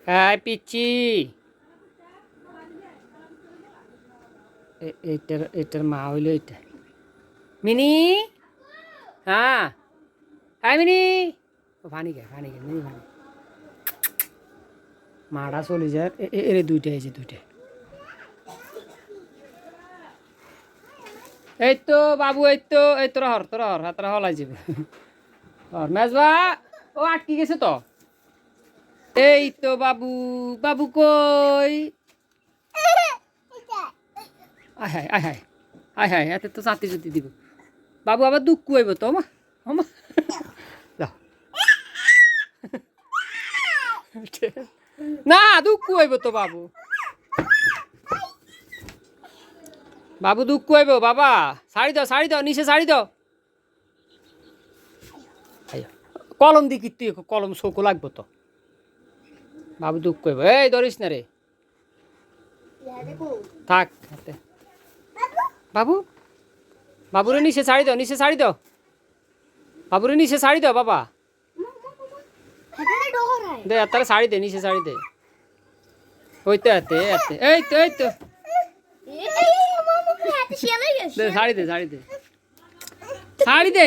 হ্যাঁ পিচ্ছি এটার মা হইলো এটা মিনি হ্যাঁ হ্যাঁ মিনি পানি খায় মিনি পানি মারা চলে যায় এর দুইটা এই যে দুইটা এই তো বাবু এই তোরা হর হাতরা হলাই যাবে হর মেজবা ও আটকে গেছে তো এই তো বাবু বাবু কই আয় হায় আয় হায় আয় হায় এত তো চাতি চুতি দিব বাবু আবার দুঃখ হইব তো আমা আমা যাও না দুঃখ হইব তো বাবু বাবু দুঃখ হইব বাবা শাড়ি দাও নিচে শাড়ি দাও কলম দি তুই কলম শোকো লাগবো তো বাবু দুঃখ হইব এই ধরিস না রে থাক বাবু বাবুরে নিচে শাড়ি দাও বাবুরে নিচে শাড়ি দাও বাবা দে তারা শাড়ি দে নিচে শাড়ি দে ওই তো এতে এই তো শাড়ি দে শাড়ি দে